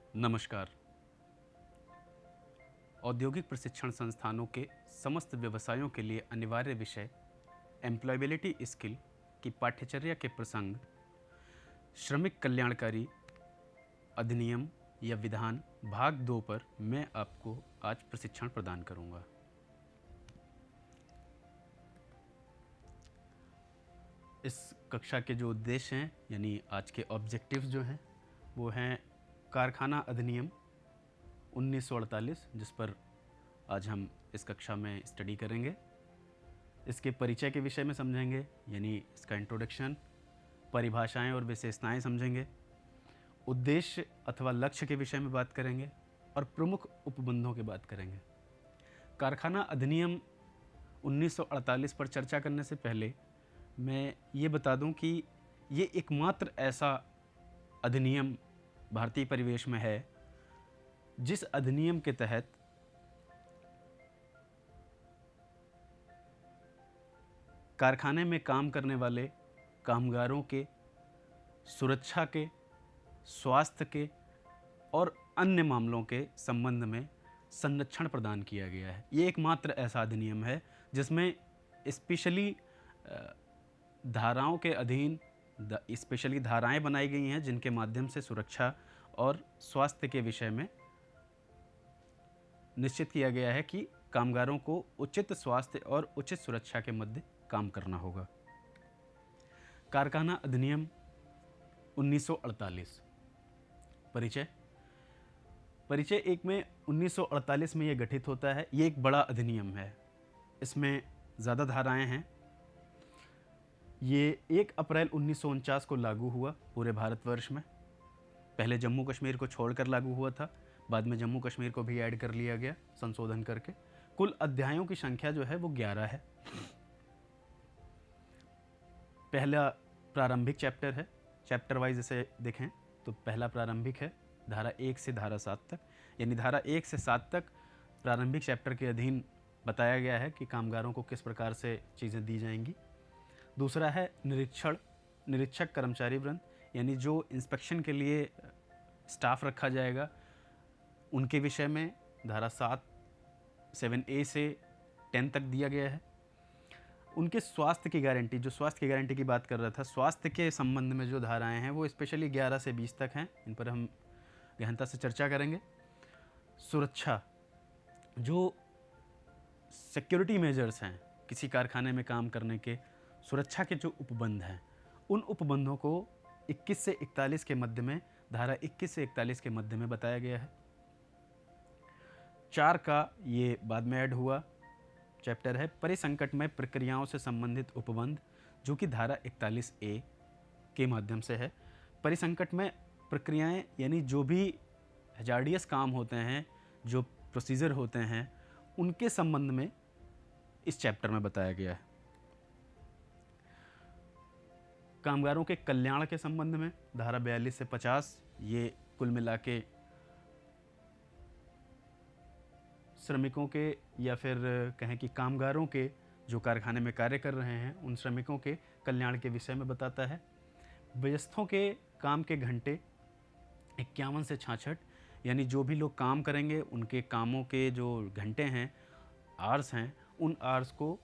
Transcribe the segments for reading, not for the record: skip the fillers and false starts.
नमस्कार। औद्योगिक प्रशिक्षण संस्थानों के समस्त व्यवसायों के लिए अनिवार्य विषय एम्प्लॉयबिलिटी स्किल की पाठ्यचर्या के प्रसंग श्रमिक कल्याणकारी अधिनियम या विधान भाग 2 पर मैं आपको आज प्रशिक्षण प्रदान करूंगा। इस कक्षा के जो उद्देश्य हैं यानी आज के ऑब्जेक्टिव्स जो हैं वो हैं कारखाना अधिनियम 1948 जिस पर आज हम इस कक्षा में स्टडी करेंगे। इसके परिचय के विषय में समझेंगे यानी इसका इंट्रोडक्शन, परिभाषाएं और विशेषताएं समझेंगे, उद्देश्य अथवा लक्ष्य के विषय में बात करेंगे और प्रमुख उपबंधों की बात करेंगे। कारखाना अधिनियम 1948 पर चर्चा करने से पहले मैं ये बता दूं कि ये एकमात्र ऐसा अधिनियम भारतीय परिवेश में है जिस अधिनियम के तहत कारखाने में काम करने वाले कामगारों के सुरक्षा के, स्वास्थ्य के और अन्य मामलों के संबंध में संरक्षण प्रदान किया गया है। ये एकमात्र ऐसा अधिनियम है जिसमें स्पेशली धाराओं के अधीन स्पेशली धाराएं बनाई गई हैं जिनके माध्यम से सुरक्षा और स्वास्थ्य के विषय में निश्चित किया गया है कि कामगारों को उचित स्वास्थ्य और उचित सुरक्षा के मध्य काम करना होगा। कारखाना अधिनियम 1948 परिचय एक में 1948 में यह गठित होता है। ये एक बड़ा अधिनियम है, इसमें ज़्यादा धाराएं हैं। ये 1 अप्रैल 1949 को लागू हुआ पूरे भारतवर्ष में। पहले जम्मू कश्मीर को छोड़कर लागू हुआ था, बाद में जम्मू कश्मीर को भी ऐड कर लिया गया संशोधन करके। कुल अध्यायों की संख्या जो है वो 11 है। पहला प्रारंभिक चैप्टर है, चैप्टर वाइज इसे देखें तो पहला प्रारंभिक है धारा 1 से धारा 7 तक, यानी धारा 1 से 7 तक प्रारंभिक चैप्टर के अधीन बताया गया है कि कामगारों को किस प्रकार से चीज़ें दी जाएंगी। दूसरा है निरीक्षक कर्मचारी वृंद, यानी जो इंस्पेक्शन के लिए स्टाफ रखा जाएगा उनके विषय में धारा 7A से 10 तक दिया गया है। उनके स्वास्थ्य की गारंटी, जो स्वास्थ्य की गारंटी की बात कर रहा था, स्वास्थ्य के संबंध में जो धाराएं हैं वो स्पेशली 11 से 20 तक हैं। इन पर हम गहनता से चर्चा करेंगे। सुरक्षा, जो सिक्योरिटी मेजर्स हैं किसी कारखाने में काम करने के, सुरक्षा के जो उपबंध हैं उन उपबंधों को 21 से 41 के मध्य में, धारा 21 से 41 के मध्य में बताया गया है। 4 का ये बाद में ऐड हुआ चैप्टर है परिसंकट में प्रक्रियाओं से संबंधित उपबंध, जो कि धारा 41A के माध्यम से है। परिसंकट में प्रक्रियाएं यानी जो भी हजार्डियस काम होते हैं, जो प्रोसीजर होते हैं, उनके संबंध में इस चैप्टर में बताया गया है। कामगारों के कल्याण के संबंध में धारा 42 से 50, ये कुल मिला के श्रमिकों के या फिर कहें कि कामगारों के जो कारखाने में कार्य कर रहे हैं उन श्रमिकों के कल्याण के विषय में बताता है। व्यस्तों के काम के घंटे 51 से 66, यानी जो भी लोग काम करेंगे उनके कामों के जो घंटे हैं, आवर्स हैं, उन आवर्स को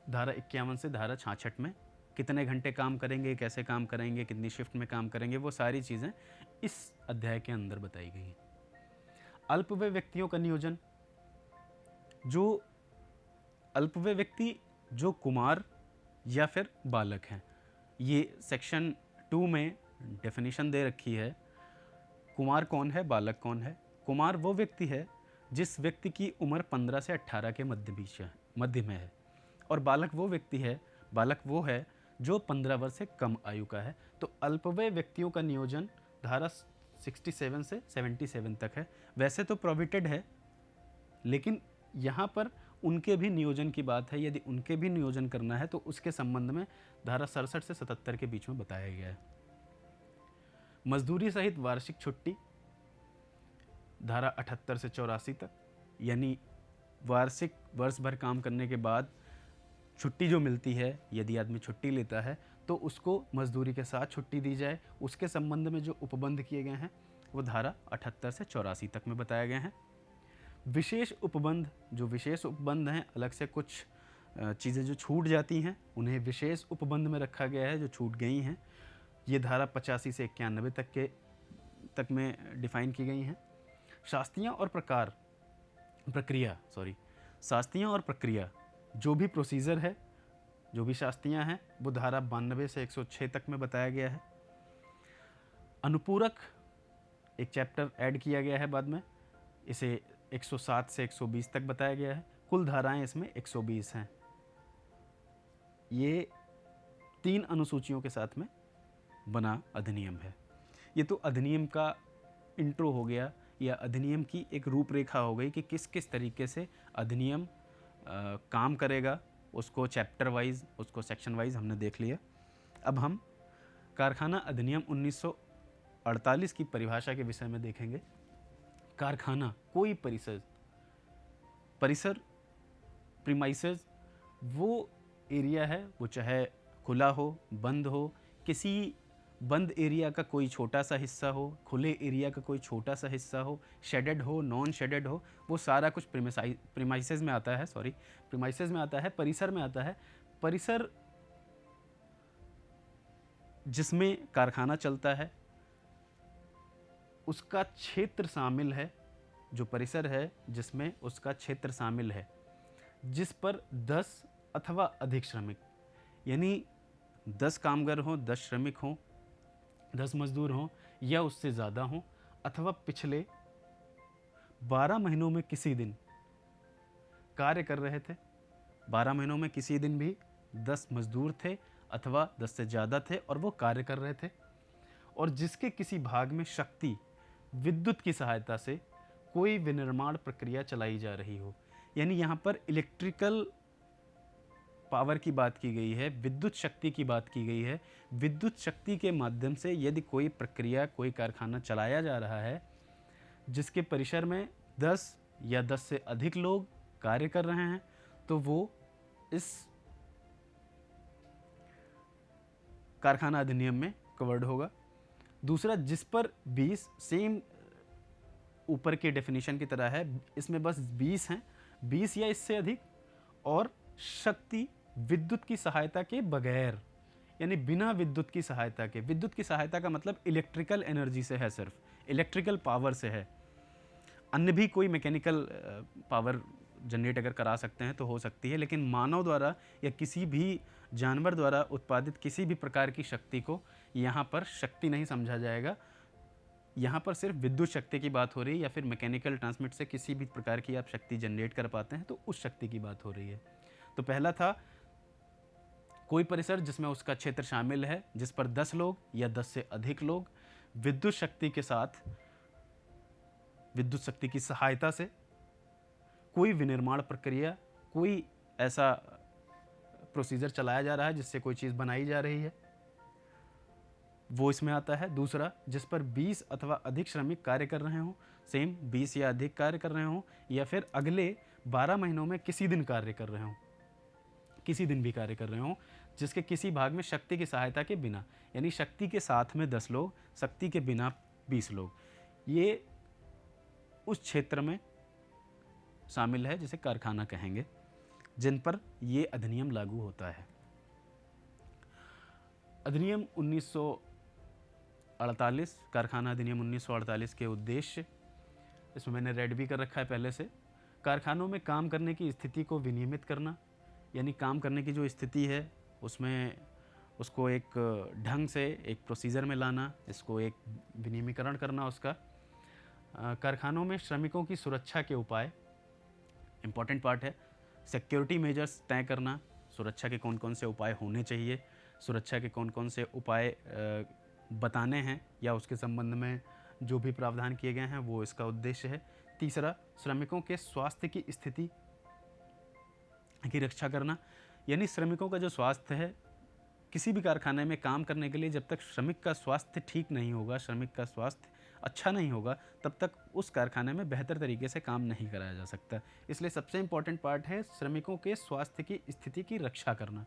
धारा 51 से धारा 66 में कितने घंटे काम करेंगे, कैसे काम करेंगे, कितनी शिफ्ट में काम करेंगे, वो सारी चीज़ें इस अध्याय के अंदर बताई गई हैं। अल्पवय व्यक्तियों का नियोजन, जो अल्पवय व्यक्ति जो कुमार या फिर बालक हैं, ये सेक्शन 2 में डेफिनेशन दे रखी है। कुमार कौन है, बालक कौन है? कुमार वो व्यक्ति है जिस व्यक्ति की उम्र 15 से 18 के मध्य में है, और बालक वो व्यक्ति है, बालक वो है जो 15 वर्ष से कम आयु का है। तो अल्पवय व्यक्तियों का नियोजन धारा 67 से 77 तक है। वैसे तो प्रोविटेड है, लेकिन यहाँ पर उनके भी नियोजन की बात है। यदि उनके भी नियोजन करना है तो उसके संबंध में धारा 67 से 77 के बीच में बताया गया है। मजदूरी सहित वार्षिक छुट्टी धारा 78 से 84 तक, यानी वार्षिक वर्ष भर काम करने के बाद छुट्टी जो मिलती है, यदि आदमी छुट्टी लेता है तो उसको मजदूरी के साथ छुट्टी दी जाए। उसके संबंध में जो उपबंध किए गए हैं वो धारा 78 से 84 तक में बताया गया है। विशेष उपबंध, जो विशेष उपबंध हैं, अलग से कुछ चीज़ें जो छूट जाती हैं उन्हें विशेष उपबंध में रखा गया है, जो छूट गई हैं। ये धारा 85 से 91 तक में डिफाइन की गई हैं। शास्त्रियाँ और प्रक्रिया जो भी प्रोसीजर है, जो भी शास्त्रियाँ हैं, वो धारा 92 से 106 तक में बताया गया है। अनुपूरक एक चैप्टर ऐड किया गया है बाद में, इसे 107 से 120 तक बताया गया है। कुल धाराएं इसमें 120 हैं। ये 3 अनुसूचियों के साथ में बना अधिनियम है। ये तो अधिनियम का इंट्रो हो गया, या अधिनियम की एक रूपरेखा हो गई कि किस किस तरीके से अधिनियम काम करेगा। उसको चैप्टर वाइज, उसको सेक्शन वाइज हमने देख लिया। अब हम कारखाना अधिनियम 1948 की परिभाषा के विषय में देखेंगे। कारखाना कोई परिसर प्रीमाइसेस वो एरिया है, वो चाहे खुला हो, बंद हो, किसी बंद एरिया का कोई छोटा सा हिस्सा हो, खुले एरिया का कोई छोटा सा हिस्सा हो, शेडेड हो, नॉन शेडेड हो, वो सारा कुछ प्रीमाइसेस में आता है। प्रीमाइसेस में आता है, परिसर में आता है। परिसर जिसमें कारखाना चलता है उसका क्षेत्र शामिल है, जो परिसर है जिसमें उसका क्षेत्र शामिल है, जिस पर 10 अथवा अधिक श्रमिक, यानी 10 कामगार हों, 10 श्रमिक हों, 10 मजदूर हों या उससे ज़्यादा हों, अथवा पिछले 12 महीनों में किसी दिन कार्य कर रहे थे। 12 महीनों में किसी दिन भी 10 मजदूर थे अथवा 10 से ज़्यादा थे और वो कार्य कर रहे थे, और जिसके किसी भाग में शक्ति विद्युत की सहायता से कोई विनिर्माण प्रक्रिया चलाई जा रही हो। यानी यहाँ पर इलेक्ट्रिकल पावर की बात की गई है, विद्युत शक्ति की बात की गई है। विद्युत शक्ति के माध्यम से यदि कोई प्रक्रिया, कोई कारखाना चलाया जा रहा है जिसके परिसर में 10 या 10 से अधिक लोग कार्य कर रहे हैं, तो वो इस कारखाना अधिनियम में कवर्ड होगा। दूसरा, जिस पर 20, सेम ऊपर के डेफिनेशन की तरह है, इसमें बस 20 हैं, 20 या इससे अधिक, और शक्ति विद्युत की सहायता के बगैर, यानी बिना विद्युत की सहायता के। विद्युत की सहायता का मतलब इलेक्ट्रिकल एनर्जी से है, सिर्फ इलेक्ट्रिकल पावर से है। अन्य भी कोई मैकेनिकल पावर जनरेट अगर करा सकते हैं तो हो सकती है, लेकिन मानव द्वारा या किसी भी जानवर द्वारा उत्पादित किसी भी प्रकार की शक्ति को यहाँ पर शक्ति नहीं समझा जाएगा। यहाँ पर सिर्फ विद्युत शक्ति की बात हो रही है, या फिर मैकेनिकल ट्रांसमिट से किसी भी प्रकार की आप शक्ति जनरेट कर पाते हैं तो उस शक्ति की बात हो रही है। तो पहला था कोई परिसर जिसमें उसका क्षेत्र शामिल है, जिस पर 10 लोग या 10 से अधिक लोग विद्युत शक्ति के साथ, विद्युत शक्ति की सहायता से कोई विनिर्माण प्रक्रिया, कोई ऐसा प्रोसीजर चलाया जा रहा है जिससे कोई चीज़ बनाई जा रही है, वो इसमें आता है। दूसरा, जिस पर 20 अथवा अधिक श्रमिक कार्य कर रहे हों, सेम 20 या अधिक कार्य कर रहे हों, या फिर अगले 12 महीनों में किसी दिन कार्य कर रहे हों, किसी दिन भी कार्य कर रहे हों, जिसके किसी भाग में शक्ति की सहायता के बिना, यानी शक्ति के साथ में 10 लोग, शक्ति के बिना 20 लोग, ये उस क्षेत्र में शामिल है जिसे कारखाना कहेंगे, जिन पर ये अधिनियम लागू होता है। अधिनियम 1948, कारखाना अधिनियम 1948 के उद्देश्य, इसमें मैंने रेड भी कर रखा है पहले से। कारखानों में काम करने की स्थिति को विनियमित करना, यानी काम करने की जो स्थिति है उसमें उसको एक ढंग से एक प्रोसीजर में लाना, इसको एक विनियमीकरण करना उसका। कारखानों में श्रमिकों की सुरक्षा के उपाय, इम्पॉर्टेंट पार्ट है। सिक्योरिटी मेजर्स तय करना, सुरक्षा के कौन कौन से उपाय होने चाहिए, सुरक्षा के कौन कौन से उपाय बताने हैं या उसके संबंध में जो भी प्रावधान किए गए हैं वो इसका उद्देश्य है। तीसरा, श्रमिकों के स्वास्थ्य की स्थिति की रक्षा करना, यानी श्रमिकों का जो स्वास्थ्य है, किसी भी कारखाने में काम करने के लिए जब तक श्रमिक का स्वास्थ्य ठीक नहीं होगा, श्रमिक का स्वास्थ्य अच्छा नहीं होगा, तब तक उस कारखाने में बेहतर तरीके से काम नहीं कराया जा सकता। इसलिए सबसे इम्पॉर्टेंट पार्ट है श्रमिकों के स्वास्थ्य की स्थिति की रक्षा करना।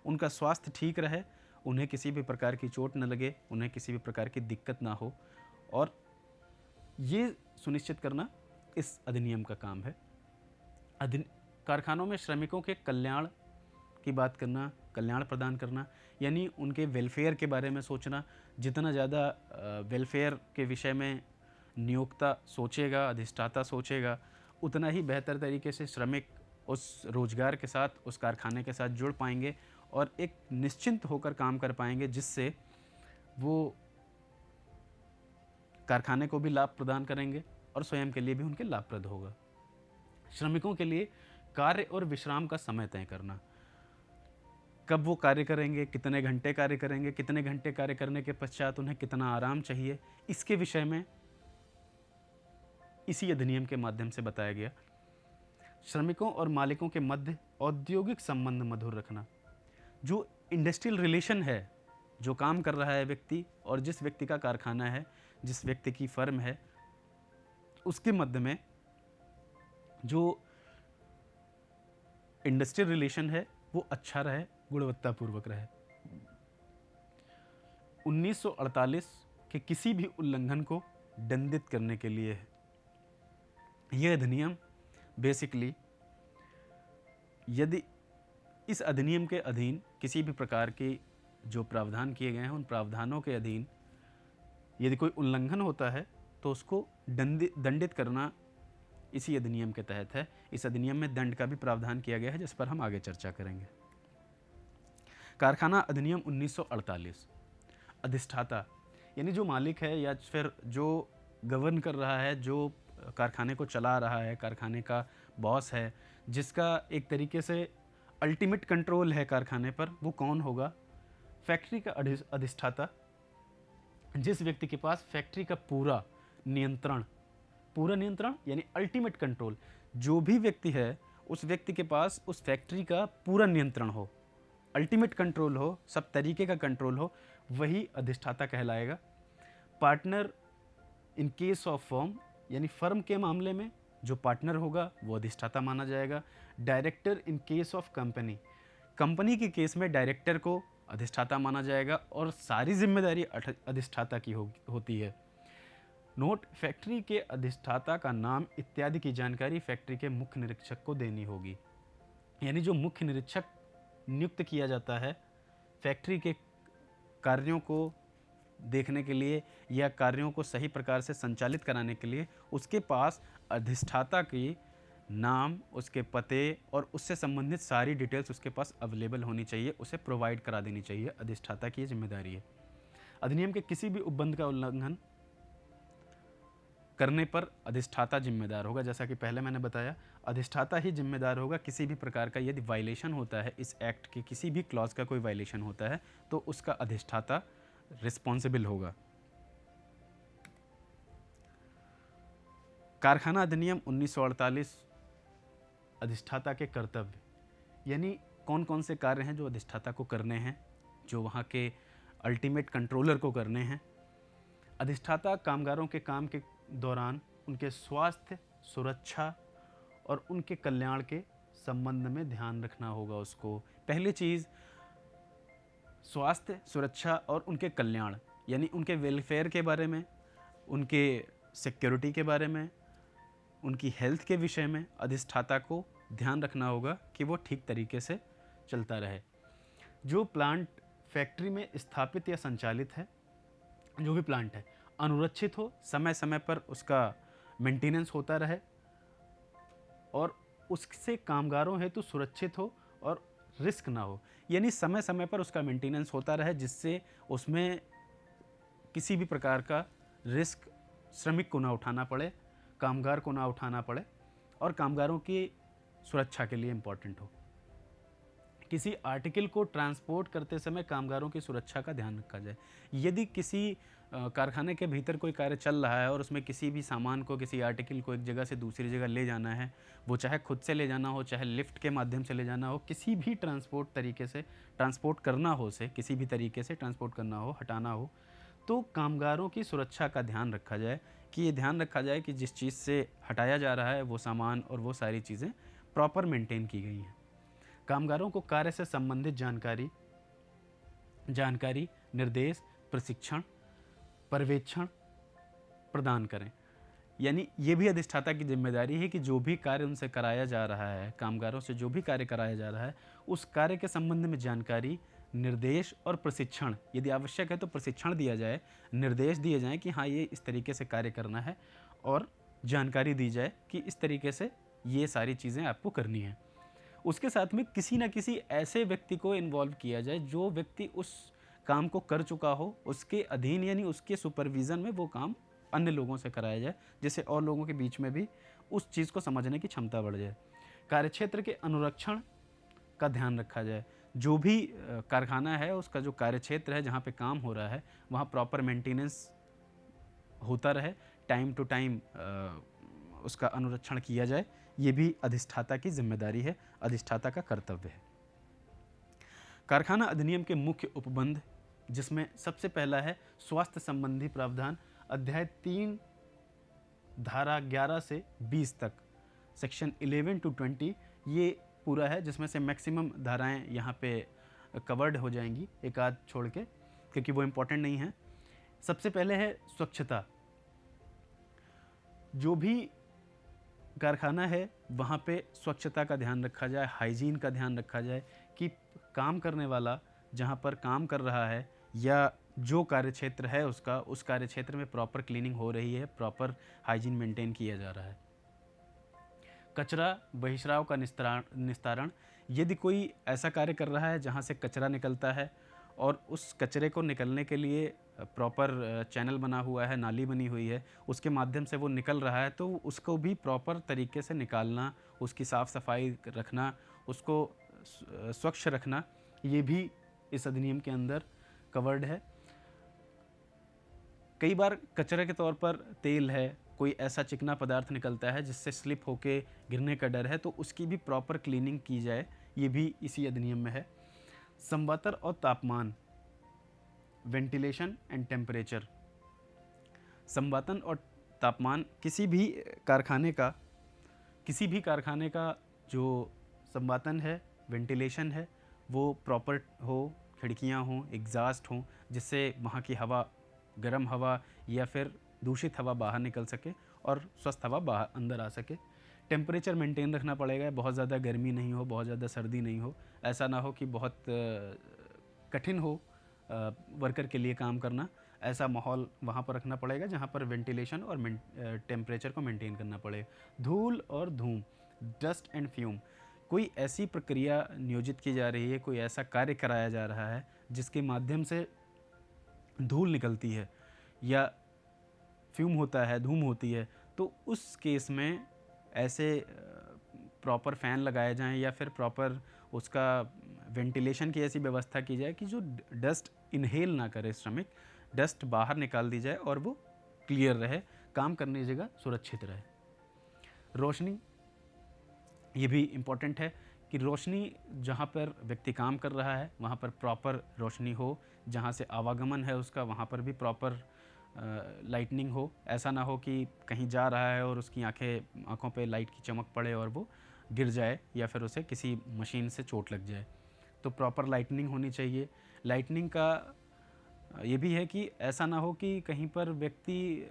उनका स्वास्थ्य ठीक रहे, उन्हें किसी भी प्रकार की चोट न लगे, उन्हें किसी भी प्रकार की दिक्कत ना हो, और ये सुनिश्चित करना इस अधिनियम का काम है। कारखानों में श्रमिकों के कल्याण की बात करना, कल्याण प्रदान करना, यानी उनके वेलफेयर के बारे में सोचना। जितना ज़्यादा वेलफेयर के विषय में नियोक्ता सोचेगा, अधिष्ठाता सोचेगा, उतना ही बेहतर तरीके से श्रमिक उस रोज़गार के साथ, उस कारखाने के साथ जुड़ पाएंगे और एक निश्चिंत होकर काम कर पाएंगे, जिससे वो कारखाने को भी लाभ प्रदान करेंगे और स्वयं के लिए भी उनके लाभप्रद होगा। श्रमिकों के लिए कार्य और विश्राम का समय तय करना, कब वो कार्य करेंगे, कितने घंटे कार्य करेंगे, कितने घंटे कार्य करने के पश्चात उन्हें कितना आराम चाहिए, इसके विषय में इसी अधिनियम के माध्यम से बताया गया। श्रमिकों और मालिकों के मध्य औद्योगिक संबंध मधुर रखना। जो इंडस्ट्रियल रिलेशन है, जो काम कर रहा है व्यक्ति और जिस व्यक्ति का कारखाना है, जिस व्यक्ति की फर्म है, उसके मध्य में जो इंडस्ट्रियल रिलेशन है वो अच्छा रहे, गुणवत्तापूर्वक रहे। 1948 के किसी भी उल्लंघन को दंडित करने के लिए है। यह अधिनियम बेसिकली, यदि इस अधिनियम के अधीन किसी भी प्रकार के जो प्रावधान किए गए हैं, उन प्रावधानों के अधीन यदि कोई उल्लंघन होता है तो उसको दंडित करना इसी अधिनियम के तहत है। इस अधिनियम में दंड का भी प्रावधान किया गया है, जिस पर हम आगे चर्चा करेंगे। कारखाना अधिनियम 1948। अधिष्ठाता यानी जो मालिक है या फिर जो गवर्न कर रहा है, जो कारखाने को चला रहा है, कारखाने का बॉस है, जिसका एक तरीके से अल्टीमेट कंट्रोल है कारखाने पर, वो कौन होगा? फैक्ट्री का अधिष्ठाता, जिस व्यक्ति के पास फैक्ट्री का पूरा नियंत्रण यानी अल्टीमेट कंट्रोल, जो भी व्यक्ति है उस व्यक्ति के पास उस फैक्ट्री का पूरा नियंत्रण हो, अल्टीमेट कंट्रोल हो, सब तरीके का कंट्रोल हो, वही अधिष्ठाता कहलाएगा। Partner in case of firm, यानी फर्म के मामले में जो पार्टनर होगा वो अधिष्ठाता माना जाएगा। Director in case of company, company के केस में डायरेक्टर को अधिष्ठाता माना जाएगा और सारी जिम्मेदारी अधिष्ठाता की होती है। नोट, फैक्ट्री के अधिष्ठाता का नाम इत्यादि की जानकारी फैक्ट्री के मुख्य निरीक्षक को देनी होगी। यानी जो मुख्य निरीक्षक नियुक्त किया जाता है फैक्ट्री के कार्यों को देखने के लिए या कार्यों को सही प्रकार से संचालित कराने के लिए, उसके पास अधिष्ठाता की नाम, उसके पते और उससे संबंधित सारी डिटेल्स उसके पास अवेलेबल होनी चाहिए, उसे प्रोवाइड करा देनी चाहिए। अधिष्ठाता की ये जिम्मेदारी है। अधिनियम के किसी भी उपबंध का उल्लंघन करने पर अधिष्ठाता जिम्मेदार होगा। जैसा कि पहले मैंने बताया, अधिष्ठाता ही जिम्मेदार होगा। किसी भी प्रकार का यदि वायलेशन होता है, इस एक्ट के किसी भी क्लॉज का कोई वायलेशन होता है, तो उसका अधिष्ठाता रिस्पॉन्सिबल होगा। कारखाना अधिनियम 1948। अधिष्ठाता के कर्तव्य, यानी कौन कौन से कार्य हैं जो अधिष्ठाता को करने हैं, जो वहाँ के अल्टीमेट कंट्रोलर को करने हैं। अधिष्ठाता कामगारों के काम के दौरान उनके स्वास्थ्य, सुरक्षा और उनके कल्याण के संबंध में ध्यान रखना होगा उसको। पहली चीज़, स्वास्थ्य, सुरक्षा और उनके कल्याण, यानी उनके वेलफेयर के बारे में, उनके सिक्योरिटी के बारे में, उनकी हेल्थ के विषय में अधिष्ठाता को ध्यान रखना होगा कि वो ठीक तरीके से चलता रहे। जो प्लांट फैक्ट्री में स्थापित या संचालित है, जो भी प्लांट है, अनुरक्षित हो, समय समय पर उसका मेंटेनेंस होता रहे और उससे कामगारों हेतु सुरक्षित हो और रिस्क ना हो। यानी समय समय पर उसका मेंटेनेंस होता रहे, जिससे उसमें किसी भी प्रकार का रिस्क श्रमिक को ना उठाना पड़े, कामगार को ना उठाना पड़े और कामगारों की सुरक्षा के लिए इम्पोर्टेंट हो। किसी आर्टिकल को ट्रांसपोर्ट करते समय कामगारों की सुरक्षा का ध्यान रखा जाए। यदि किसी कारखाने के भीतर कोई कार्य चल रहा है और उसमें किसी भी सामान को, किसी आर्टिकल को एक जगह से दूसरी जगह ले जाना है, वो चाहे खुद से ले जाना हो, चाहे लिफ्ट के माध्यम से ले जाना हो, किसी भी ट्रांसपोर्ट तरीके से ट्रांसपोर्ट करना हो, उसे किसी भी तरीके से ट्रांसपोर्ट करना हो, हटाना हो, तो कामगारों की सुरक्षा का ध्यान रखा जाए कि ये ध्यान रखा जाए कि जिस चीज़ से हटाया जा रहा है वो सामान और वो सारी चीज़ें प्रॉपर मेंटेन की गई हैं। कामगारों को कार्य से संबंधित जानकारी, निर्देश, प्रशिक्षण, पर्यवेक्षण प्रदान करें। यानी ये भी अधिष्ठाता की जिम्मेदारी है कि जो भी कार्य उनसे कराया जा रहा है, कामगारों से जो भी कार्य कराया जा रहा है, उस कार्य के संबंध में जानकारी, निर्देश और प्रशिक्षण, यदि आवश्यक है तो प्रशिक्षण दिया जाए, निर्देश दिए जाएं कि हाँ ये इस तरीके से कार्य करना है, और जानकारी दी जाए कि इस तरीके से ये सारी चीज़ें आपको करनी है। उसके साथ में किसी न किसी ऐसे व्यक्ति को इन्वॉल्व किया जाए जो व्यक्ति उस काम को कर चुका हो, उसके अधीन यानी उसके सुपरविज़न में वो काम अन्य लोगों से कराया जाए, जिससे और लोगों के बीच में भी उस चीज़ को समझने की क्षमता बढ़ जाए। कार्यक्षेत्र के अनुरक्षण का ध्यान रखा जाए। जो भी कारखाना है उसका जो कार्यक्षेत्र है जहाँ पे काम हो रहा है वहाँ प्रॉपर मेंटेनेंस होता रहे, टाइम टू टाइम उसका अनुरक्षण किया जाए। ये भी अधिष्ठाता की जिम्मेदारी है, अधिष्ठाता का कर्तव्य है। कारखाना अधिनियम के मुख्य उपबंध, जिसमें सबसे पहला है स्वास्थ्य संबंधी प्रावधान, अध्याय 3 धारा 11 से 20 तक, सेक्शन 11 to 20 ये पूरा है, जिसमें से मैक्सिमम धाराएं यहाँ पे कवर्ड हो जाएंगी, एक आध छोड़ के, क्योंकि वो इम्पोर्टेंट नहीं है। सबसे पहले है स्वच्छता। जो भी कारखाना है वहाँ पे स्वच्छता का ध्यान रखा जाए, हाइजीन का ध्यान रखा जाए कि काम करने वाला जहाँ पर काम कर रहा है या जो कार्यक्षेत्र है उसका, उस कार्यक्षेत्र में प्रॉपर क्लीनिंग हो रही है, प्रॉपर हाइजीन मेंटेन किया जा रहा है। कचरा बहिष्राव का निस्तारण, यदि कोई ऐसा कार्य कर रहा है जहाँ से कचरा निकलता है और उस कचरे को निकलने के लिए प्रॉपर चैनल बना हुआ है, नाली बनी हुई है, उसके माध्यम से वो निकल रहा है, तो उसको भी प्रॉपर तरीके से निकालना, उसकी साफ़ सफाई रखना, उसको स्वच्छ रखना, ये भी इस अधिनियम के अंदर कवर्ड है। कई बार कचरे के तौर पर तेल है, कोई ऐसा चिकना पदार्थ निकलता है जिससे स्लिप होके गिरने का डर है, तो उसकी भी प्रॉपर क्लीनिंग की जाए, ये भी इसी अधिनियम में है। संवातर और तापमान, वेंटिलेशन एंड टेम्परेचर, संवातन और तापमान, किसी भी कारखाने का जो संवातन है, वेंटिलेशन है, वो प्रॉपर हो, खिड़कियां हों, एग्जॉस्ट हों, जिससे वहाँ की हवा, गर्म हवा या फिर दूषित हवा बाहर निकल सके और स्वस्थ हवा बाहर अंदर आ सके। टेम्परेचर मेंटेन रखना पड़ेगा, बहुत ज़्यादा गर्मी नहीं हो, बहुत ज़्यादा सर्दी नहीं हो, ऐसा ना हो कि बहुत कठिन हो वर्कर के लिए काम करना, ऐसा माहौल वहाँ पर रखना पड़ेगा जहाँ पर वेंटिलेशन और टेम्परेचर को मेंटेन करना पड़ेगा। धूल और धूम, डस्ट एंड फ्यूम, कोई ऐसी प्रक्रिया नियोजित की जा रही है, कोई ऐसा कार्य कराया जा रहा है जिसके माध्यम से धूल निकलती है या फ्यूम होता है, धूम होती है, तो उस केस में ऐसे प्रॉपर फ़ैन लगाए जाएं या फिर प्रॉपर उसका वेंटिलेशन की ऐसी व्यवस्था की जाए कि जो डस्ट इनहेल ना करे श्रमिक, डस्ट बाहर निकाल दी जाए और वो क्लियर रहे, काम करने की जगह सुरक्षित रहे। रोशनी, ये भी इम्पॉर्टेंट है कि रोशनी जहाँ पर व्यक्ति काम कर रहा है वहाँ पर प्रॉपर रोशनी हो, जहाँ से आवागमन है उसका वहाँ पर भी प्रॉपर लाइटनिंग हो। ऐसा ना हो कि कहीं जा रहा है और उसकी आँखों पे लाइट की चमक पड़े और वो गिर जाए या फिर उसे किसी मशीन से चोट लग जाए, तो प्रॉपर लाइटनिंग होनी चाहिए। लाइटनिंग का ये भी है कि ऐसा ना हो कि कहीं पर व्यक्ति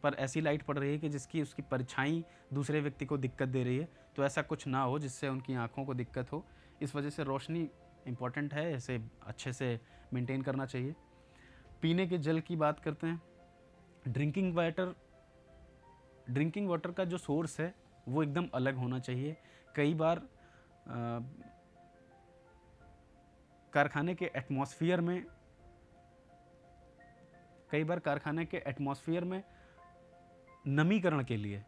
पर ऐसी लाइट पड़ रही है कि जिसकी उसकी परछाई दूसरे व्यक्ति को दिक्कत दे रही है, तो ऐसा कुछ ना हो जिससे उनकी आँखों को दिक्कत हो। इस वजह से रोशनी इम्पॉर्टेंट है, इसे अच्छे से मेंटेन करना चाहिए। पीने के जल की बात करते हैं। ड्रिंकिंग वाटर का जो सोर्स है वो एकदम अलग होना चाहिए। कई बार कारखाने के एटमॉस्फेयर में नमीकरण के लिए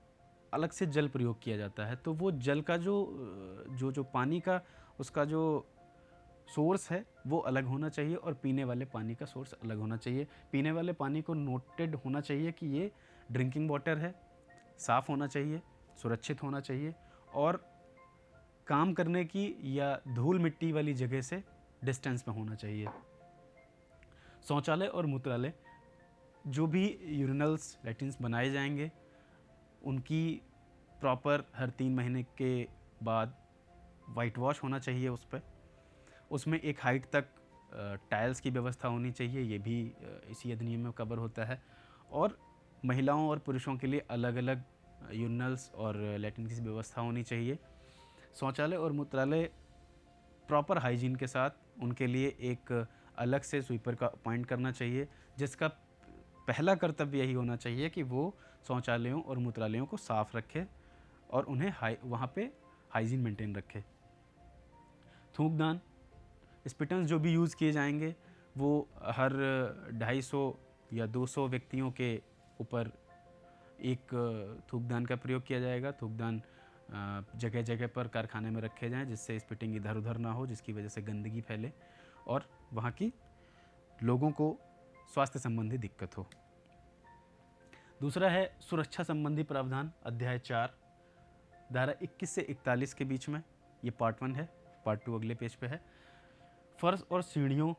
अलग से जल प्रयोग किया जाता है, तो वो जल का जो पानी का उसका जो सोर्स है वो अलग होना चाहिए और पीने वाले पानी का सोर्स अलग होना चाहिए। पीने वाले पानी को नोटेड होना चाहिए कि ये ड्रिंकिंग वाटर है, साफ़ होना चाहिए, सुरक्षित होना चाहिए और काम करने की या धूल मिट्टी वाली जगह से डिस्टेंस में होना चाहिए। शौचालय और मूत्रालय, जो भी यूरिनल्स, लैट्रिन्स बनाए जाएंगे उनकी प्रॉपर हर 3 महीने के बाद वाइट वॉश होना चाहिए उस पर। उसमें एक हाइट तक टाइल्स की व्यवस्था होनी चाहिए, ये भी इसी अधिनियम में कवर होता है। और महिलाओं और पुरुषों के लिए अलग अलग यूरिनल्स और लैट्रिन की व्यवस्था होनी चाहिए। शौचालय और मूत्रालय प्रॉपर हाइजीन के साथ उनके लिए एक अलग से स्वीपर का अपॉइंट करना चाहिए, जिसका पहला कर्तव्य यही होना चाहिए कि वो शौचालयों और मूत्रालयों को साफ रखे और उन्हें वहाँ पे हाइजीन मेंटेन रखे। थूकदान, स्पिटन्स जो भी यूज़ किए जाएंगे वो हर 250 या 200 व्यक्तियों के ऊपर एक थूकदान का प्रयोग किया जाएगा। थूकदान जगह जगह पर कारखाने में रखे जाएं, जिससे स्पिटिंग इधर उधर ना हो, जिसकी वजह से गंदगी फैले और वहाँ की लोगों को स्वास्थ्य संबंधी दिक्कत हो। दूसरा है सुरक्षा संबंधी प्रावधान, अध्याय 4 धारा 21 से 41 के बीच में। ये पार्ट 1 है, पार्ट 2 अगले पेज पे है। फर्श और सीढ़ियों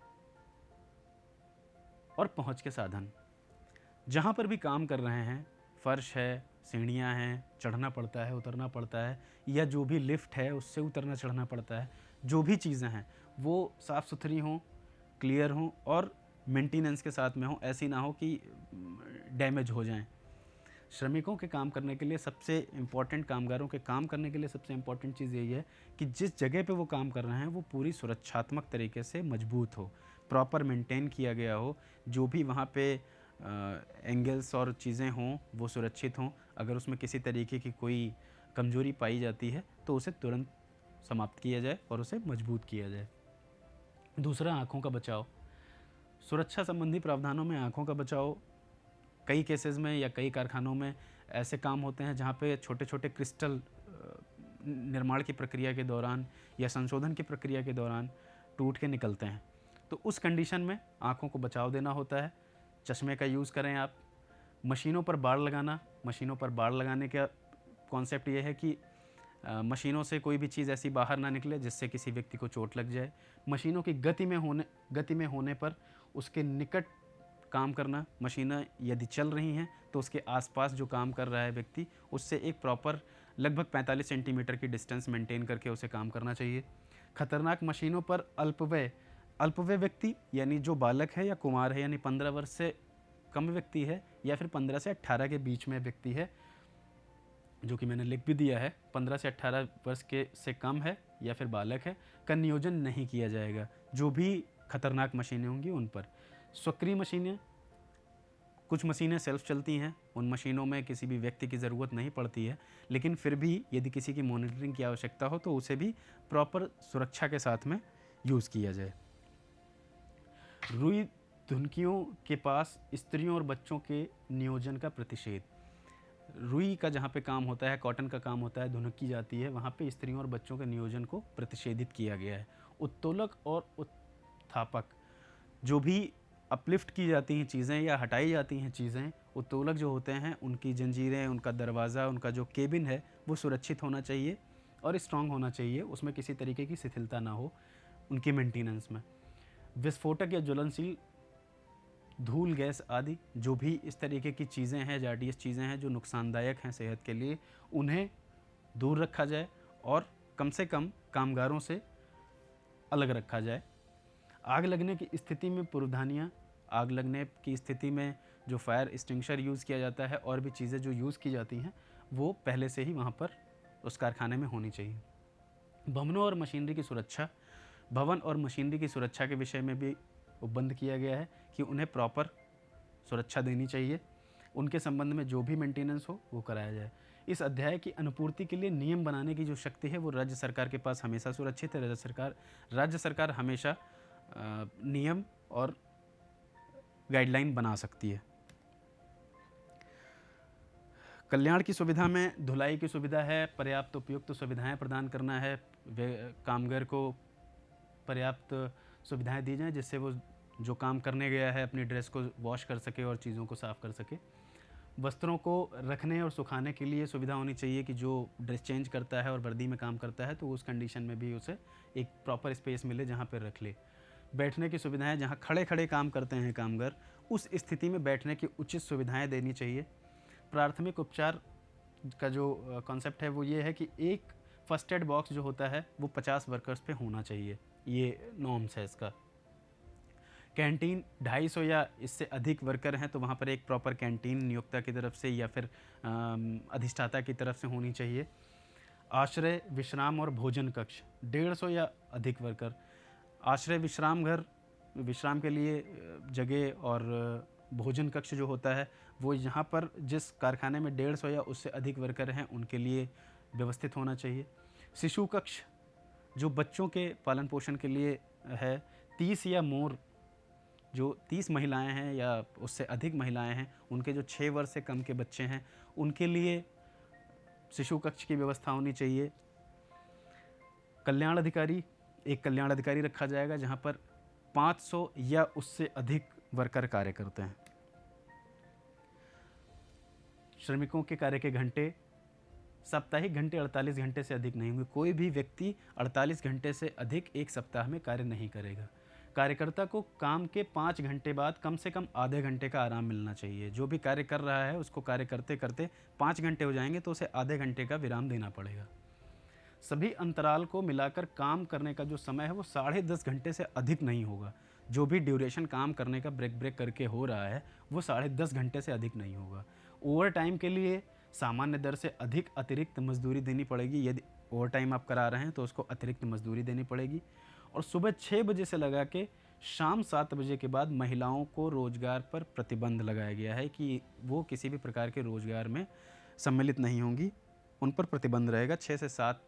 और पहुंच के साधन, जहाँ पर भी काम कर रहे हैं, फर्श है, सीढ़ियाँ हैं, चढ़ना पड़ता है, उतरना पड़ता है, या जो भी लिफ्ट है उससे उतरना चढ़ना पड़ता है, जो भी चीज़ें हैं वो साफ़ सुथरी हों, क्लियर हों और मेंटेनेंस के साथ में हों। ऐसी ना हो कि डैमेज हो जाएं। श्रमिकों के काम करने के लिए सबसे इम्पॉर्टेंट, कामगारों के काम करने के लिए सबसे इम्पॉर्टेंट चीज़ यही है कि जिस जगह पे वो काम कर रहे हैं वो पूरी सुरक्षात्मक तरीके से मजबूत हो, प्रॉपर मेंटेन किया गया हो, जो भी वहाँ पे एंगल्स और चीज़ें हों वो सुरक्षित हों। अगर उसमें किसी तरीके की कोई कमजोरी पाई जाती है तो उसे तुरंत समाप्त किया जाए और उसे मजबूत किया जाए। दूसरा, आँखों का बचाव। सुरक्षा संबंधी प्रावधानों में आँखों का बचाव, कई केसेस में या कई कारखानों में ऐसे काम होते हैं जहाँ पे छोटे छोटे क्रिस्टल निर्माण की प्रक्रिया के दौरान या संशोधन की प्रक्रिया के दौरान टूट के निकलते हैं। तो उस कंडीशन में आँखों को बचाव देना होता है। चश्मे का यूज़ करें आप। मशीनों पर बाड़ लगाना, मशीनों पर बाड़ लगाने का कॉन्सेप्ट ये है कि मशीनों से कोई भी चीज़ ऐसी बाहर ना निकले जिससे किसी व्यक्ति को चोट लग जाए। मशीनों की गति में होने पर उसके निकट काम करना। मशीनें यदि चल रही हैं तो उसके आसपास जो काम कर रहा है व्यक्ति, उससे एक प्रॉपर लगभग 45 सेंटीमीटर की डिस्टेंस मेंटेन करके उसे काम करना चाहिए। खतरनाक मशीनों पर अल्पवय व्यक्ति यानी जो बालक है या कुमार है, यानी 15 वर्ष से कम व्यक्ति है या फिर 15 से 18 के बीच में व्यक्ति है, जो कि मैंने लिख भी दिया है, 15 से 18 वर्ष के से कम है या फिर बालक है, का नियोजन नहीं किया जाएगा। जो भी खतरनाक मशीनें होंगी उन पर। सक्रिय मशीनें, कुछ मशीनें सेल्फ चलती हैं, उन मशीनों में किसी भी व्यक्ति की ज़रूरत नहीं पड़ती है, लेकिन फिर भी यदि किसी की मॉनिटरिंग की आवश्यकता हो तो उसे भी प्रॉपर सुरक्षा के साथ में यूज़ किया जाए। रुई धुनकियों के पास स्त्रियों और बच्चों के नियोजन का प्रतिषेध। रुई का जहाँ पे काम होता है, कॉटन का काम होता है, धुनक की जाती है, वहाँ पे स्त्रियों और बच्चों के नियोजन को प्रतिषेधित किया गया है। उत्तोलक और उत्थापक, जो भी अपलिफ्ट की जाती हैं चीज़ें या हटाई जाती हैं चीज़ें, उत्तोलक जो होते हैं उनकी जंजीरें, उनका दरवाज़ा, उनका जो केबिन है वो सुरक्षित होना चाहिए और स्ट्रॉन्ग होना चाहिए, उसमें किसी तरीके की शिथिलता ना हो उनकी मेंटेनेंस में। विस्फोटक या ज्वलनशील धूल गैस आदि जो भी इस तरीके की चीज़ें हैं, जार्डियस चीज़ें हैं जो नुकसानदायक हैं सेहत के लिए, उन्हें दूर रखा जाए और कम से कम कामगारों से अलग रखा जाए। आग लगने की स्थिति में पूर्वधानियाँ, आग लगने की स्थिति में जो फायर एक्सटिंग्विशर यूज़ किया जाता है और भी चीज़ें जो यूज़ की जाती हैं वो पहले से ही वहाँ पर उस कारखाने में होनी चाहिए। भवनों और मशीनरी की सुरक्षा, भवन और मशीनरी की सुरक्षा के विषय में भी बंद किया गया है कि उन्हें प्रॉपर सुरक्षा देनी चाहिए, उनके संबंध में जो भी मेंटेनेंस हो वो कराया जाए। इस अध्याय की अनुपूर्ति के लिए नियम बनाने की जो शक्ति है वो राज्य सरकार के पास हमेशा सुरक्षित है। राज्य सरकार हमेशा नियम और गाइडलाइन बना सकती है। कल्याण की सुविधा में धुलाई की सुविधा है, पर्याप्त उपयुक्त सुविधाएं प्रदान करना है, कामगार को पर्याप्त सुविधाएं दी जाएं जिससे वो जो काम करने गया है अपनी ड्रेस को वॉश कर सके और चीज़ों को साफ़ कर सके। वस्त्रों को रखने और सुखाने के लिए सुविधा होनी चाहिए कि जो ड्रेस चेंज करता है और वर्दी में काम करता है तो उस कंडीशन में भी उसे एक प्रॉपर स्पेस मिले जहाँ पर रख ले। बैठने की सुविधाएं, जहाँ खड़े खड़े काम करते हैं कामगार, उस स्थिति में बैठने की उचित सुविधाएं देनी चाहिए। प्राथमिक उपचार का जो कॉन्सेप्ट है वो ये है कि एक फर्स्ट एड बॉक्स जो होता है वो 50 वर्कर्स पे होना चाहिए, ये नॉर्म्स है इसका। कैंटीन 250 या इससे अधिक वर्कर हैं तो वहाँ पर एक प्रॉपर कैंटीन नियोक्ता की तरफ से या फिर अधिष्ठाता की तरफ से होनी चाहिए। आश्रय, विश्राम और भोजन कक्ष 150 या अधिक वर्कर। आश्रय विश्राम घर, विश्राम के लिए जगह, और भोजन कक्ष जो होता है वो यहाँ पर जिस कारखाने में 150 या उससे अधिक वर्कर हैं उनके लिए व्यवस्थित होना चाहिए। शिशु कक्ष जो बच्चों के पालन पोषण के लिए है। 30 या मोर, जो 30 महिलाएं हैं या उससे अधिक महिलाएं हैं, उनके जो 6 वर्ष से कम के बच्चे हैं उनके लिए शिशु कक्ष की व्यवस्था होनी चाहिए। कल्याण अधिकारी, एक कल्याण अधिकारी रखा जाएगा जहां पर 500 या उससे अधिक वर्कर कार्य करते हैं। श्रमिकों के कार्य के घंटे, साप्ताहिक घंटे 48 घंटे से अधिक नहीं होंगे। कोई भी व्यक्ति 48 घंटे से अधिक एक सप्ताह में कार्य नहीं करेगा। कार्यकर्ता को काम के 5 घंटे बाद कम से कम आधे घंटे का आराम मिलना चाहिए। जो भी कार्य कर रहा है उसको कार्य करते करते 5 घंटे हो जाएंगे तो उसे आधे घंटे का विराम देना पड़ेगा। सभी अंतराल को मिलाकर काम करने का जो समय है वो 10.5 घंटे से अधिक नहीं होगा। जो भी ड्यूरेशन काम करने का ब्रेक करके हो रहा है वो 10.5 घंटे से अधिक नहीं होगा। ओवर टाइम के लिए सामान्य दर से अधिक अतिरिक्त मजदूरी देनी पड़ेगी। यदि ओवर टाइम आप करा रहे हैं तो उसको अतिरिक्त मजदूरी देनी पड़ेगी। और सुबह 6 बजे से लगा के शाम 7 बजे के बाद महिलाओं को रोजगार पर प्रतिबंध लगाया गया है कि वो किसी भी प्रकार के रोजगार में सम्मिलित नहीं होंगी। उन पर प्रतिबंध रहेगा। 6 से 7,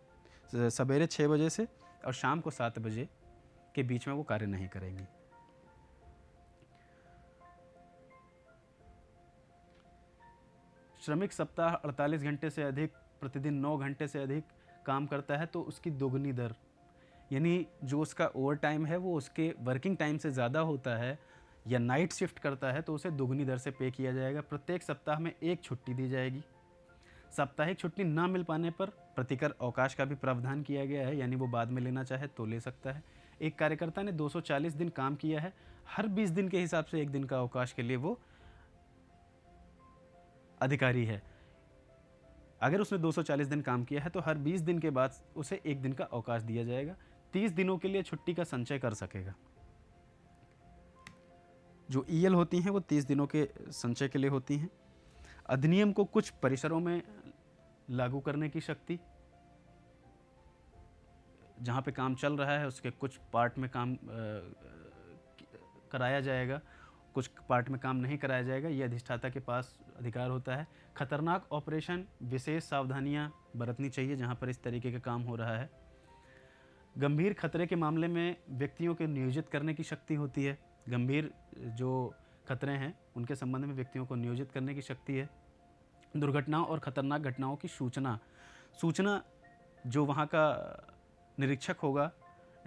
सवेरे 6 बजे से और शाम को 7 बजे के बीच में वो कार्य नहीं करेंगी। श्रमिक सप्ताह 48 घंटे से अधिक, प्रतिदिन 9 घंटे से अधिक काम करता है तो उसकी दोगुनी दर, यानी जो उसका ओवर टाइम है वो उसके वर्किंग टाइम से ज़्यादा होता है या नाइट शिफ्ट करता है तो उसे दोगुनी दर से पे किया जाएगा। प्रत्येक सप्ताह में एक छुट्टी दी जाएगी। साप्ताहिक छुट्टी ना मिल पाने पर प्रतिकर अवकाश का भी प्रावधान किया गया है, यानी वो बाद में लेना चाहे तो ले सकता है। एक कार्यकर्ता ने 240 दिन काम किया है, हर 20 दिन के हिसाब से एक दिन का अवकाश के लिए वो अधिकारी है। अगर उसने 240 दिन काम किया है तो हर 20 दिन के बाद उसे एक दिन का अवकाश दिया जाएगा। 30 दिनों के लिए छुट्टी का संचय कर सकेगा। जो ईएल होती हैं वो 30 दिनों के संचय के लिए होती हैं। अधिनियम को कुछ परिसरों में लागू करने की शक्ति, जहाँ पे काम चल रहा है उसके कुछ पार्ट में काम कराया जाएगा, कुछ पार्ट में काम नहीं कराया जाएगा, ये अधिष्ठाता के पास अधिकार होता है। खतरनाक ऑपरेशन, विशेष सावधानियां बरतनी चाहिए जहाँ पर इस तरीके का काम हो रहा है। गंभीर खतरे के मामले में व्यक्तियों को नियोजित करने की शक्ति होती है। गंभीर जो खतरे हैं उनके संबंध में व्यक्तियों को नियोजित करने की शक्ति है। दुर्घटनाओं और खतरनाक घटनाओं की सूचना जो वहाँ का निरीक्षक होगा,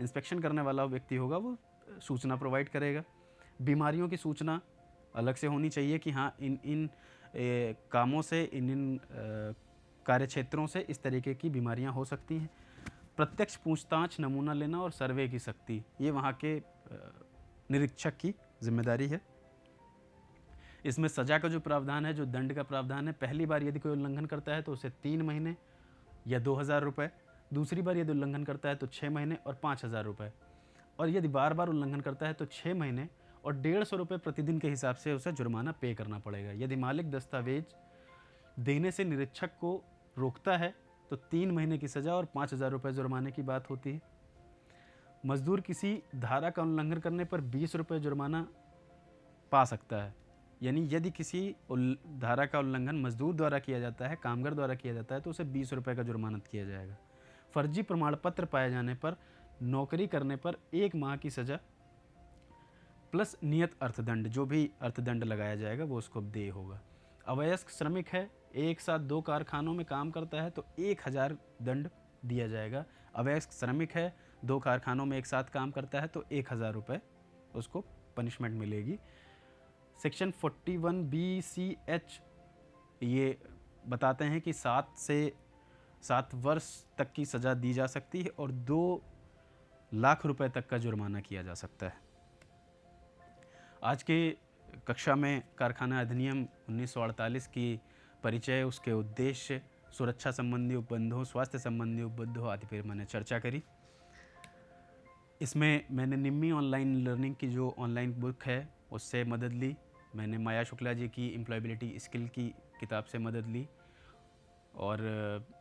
इंस्पेक्शन करने वाला व्यक्ति होगा, वो सूचना प्रोवाइड करेगा। बीमारियों की सूचना अलग से होनी चाहिए कि हाँ इन कामों से, इन कार्य क्षेत्रों से इस तरीके की बीमारियां हो सकती हैं। प्रत्यक्ष पूछताछ, नमूना लेना और सर्वे की शक्ति, ये वहाँ के निरीक्षक की जिम्मेदारी है। इसमें सजा का जो प्रावधान है, जो दंड का प्रावधान है, पहली बार यदि कोई उल्लंघन करता है तो उसे 3 महीने या 2000 रुपये, दूसरी बार यदि उल्लंघन करता है तो 6 महीने और 5000 रुपये, और यदि बार बार उल्लंघन करता है तो 6 महीने और 150 रुपये प्रतिदिन के हिसाब से उसे जुर्माना पे करना पड़ेगा। यदि मालिक दस्तावेज देने से निरीक्षक को रोकता है तो 3 महीने की सज़ा और 5000 रुपये जुर्माने की बात होती है। मजदूर किसी धारा का उल्लंघन करने पर 20 रुपये जुर्माना पा सकता है, यानी यदि किसी धारा का उल्लंघन मजदूर द्वारा किया जाता है, कामगार द्वारा किया जाता है तो उसे 20 रुपये का जुर्माना किया जाएगा। फर्जी प्रमाण पत्र पाए जाने पर नौकरी करने पर 1 माह की सज़ा प्लस नियत अर्थदंड, जो भी अर्थदंड लगाया जाएगा वो उसको देय होगा। अवयस्क श्रमिक है, एक साथ 2 कारखानों में काम करता है तो 1000 दंड दिया जाएगा। अवयस्क श्रमिक है, 2 कारखानों में एक साथ काम करता है तो 1000 रुपये उसको पनिशमेंट मिलेगी। सेक्शन 41BCH ये बताते हैं कि 7 वर्ष तक की सज़ा दी जा सकती है और 2 लाख रुपए तक का जुर्माना किया जा सकता है। आज के कक्षा में कारखाना अधिनियम 1948 की परिचय, उसके उद्देश्य, सुरक्षा संबंधी उपबंधों, स्वास्थ्य संबंधी उपबंधों आदि पर मैंने चर्चा करी। इसमें मैंने निम्मी ऑनलाइन लर्निंग की जो ऑनलाइन बुक है उससे मदद ली। मैंने माया शुक्ला जी की एम्प्लॉयबिलिटी स्किल की किताब से मदद ली और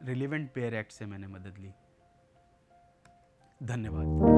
रिलेवेंट पेयर एक्ट से मैंने मदद ली। धन्यवाद।